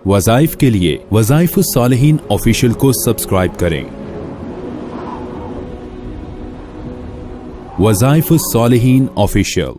वज़ाइफ के लिए वज़ाइफ सालिहीन ऑफिशियल को सब्सक्राइब करें। वज़ाइफ सालिहीन ऑफिशियल।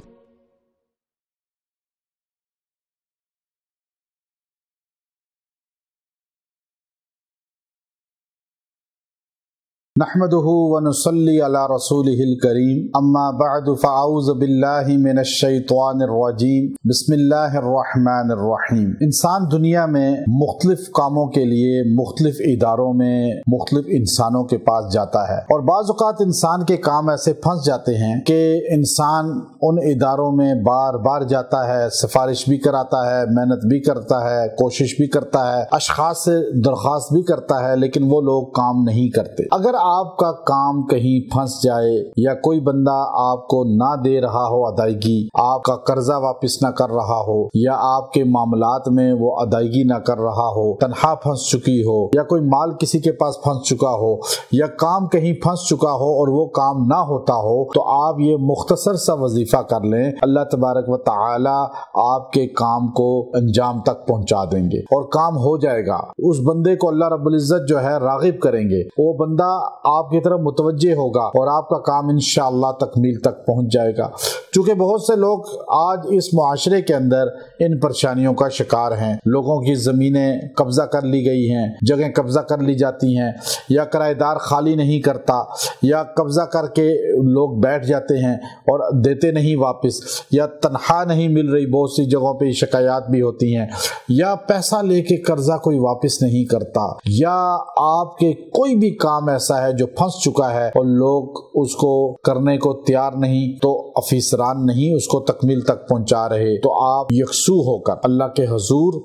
नहमदुहु व नुसल्ली अला रसूलिहिल करीम अम्मा बअद फ़अऊज़ु बिल्लाहि मिनश शैतानिर रजीम बिस्मिल्लाहिर रहमानिर रहीम। इंसान दुनिया में मुख्तलिफ कामों के लिए मुख्तलिफ इदारों में मुख्तलिफ इंसानों के पास जाता है और बाज़ औक़ात इंसान के काम ऐसे फंस जाते हैं कि इंसान उन इदारों में बार बार जाता है, सिफारिश भी कराता है, मेहनत भी करता है, कोशिश भी करता है, अशख़ास से दरख्वास्त भी करता है, लेकिन वो लोग काम नहीं करते। अगर आपका काम कहीं फंस जाए या कोई बंदा आपको ना दे रहा हो अदायगी, आपका कर्जा वापस ना कर रहा हो या आपके मामलात में वो अदायगी ना कर रहा हो, तनख्वाह फंस चुकी हो या कोई माल किसी के पास फंस चुका हो या काम कहीं फंस चुका हो और वो काम ना होता हो, तो आप ये मुख्तसर सा वजीफा कर लें। अल्लाह तबारक व तआला आपके काम को अंजाम तक पहुंचा देंगे और काम हो जाएगा। उस बंदे को अल्लाह रब्बुल इज्जत जो है रागिब करेंगे, वो बंदा आपकी तरफ मुतवज्जे होगा और आपका काम इंशाअल्लाह तकमील तक पहुंच जाएगा। चूंकि बहुत से लोग आज इस मुआशरे के अंदर इन परेशानियों का शिकार हैं। लोगों की ज़मीनें कब्जा कर ली गई हैं, जगह कब्जा कर ली जाती हैं, या किराएदार खाली नहीं करता, या कब्जा करके लोग बैठ जाते हैं और देते नहीं वापस, या तनख्वाह नहीं मिल रही, बहुत सी जगहों पे शिकायत भी होती हैं, या पैसा लेके कर्जा कोई वापस नहीं करता, या आपके कोई भी काम ऐसा है जो फंस चुका है और लोग उसको करने को तैयार नहीं, तो अफीसरान नहीं उसको तकमील तक पहुंचा रहे, तो आप यकसू होकर अल्लाह के हुजूर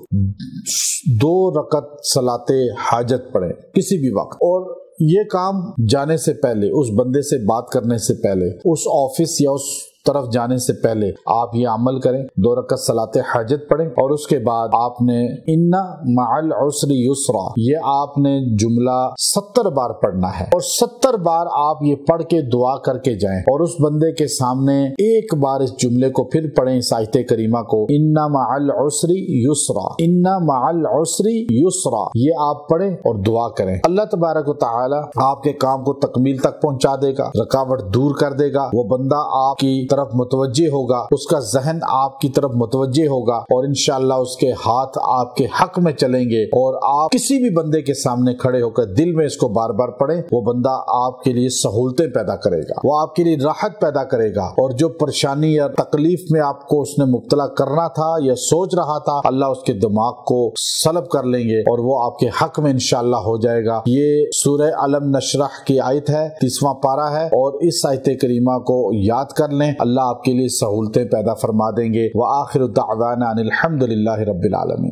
2 रकत सलाते हाजत पढ़े किसी भी वक्त। और ये काम जाने से पहले, उस बंदे से बात करने से पहले, उस ऑफिस या उस तरफ जाने से पहले आप ये अमल करें, 2 रकत सलाते हाजत पढ़ें और उसके बाद आपने इन्ना मअल उसरि युस्रा, ये आपने जुमला 70 बार पढ़ना है और 70 बार आप ये पढ़ के दुआ करके जाएं और उस बंदे के सामने एक बार इस जुमले को फिर पढ़ें, इस आयत करीमा को, इन्ना मअल उसरि युस्रा, इन्ना मअल उसरि युस्रा, ये आप पढ़ें और दुआ करें। अल्लाह तबारक व तआला आपके काम को तकमील तक पहुंचा देगा, रुकावट दूर कर देगा। वो बंदा आपकी तरफ मुतवज्जे होगा, उसका जहन आपकी तरफ मुतवज्जे होगा और इंशाअल्लाह उसके हाथ आपके हक में चलेंगे और आप किसी भी बंदे के सामने खड़े होकर दिल में इसको बार बार पढ़ें, वो बंदा आपके लिए सहूलतें पैदा करेगा, वो आपके लिए राहत पैदा करेगा और जो परेशानी या तकलीफ में आपको उसने मुब्तला करना था या सोच रहा था, अल्लाह उसके दिमाग को सलब कर लेंगे और वो आपके हक में इंशाअल्लाह हो जाएगा। ये सूरह अलम नशरह की आयत है, 30वां पारा है और इस आयत करीमा को याद कर लें, अल्लाह आपके लिए सहूलतें पैदा फरमा देंगे। व आखिरु दावाना अनिल हम्दुलिल्लाहि रब्बिल आलमीन।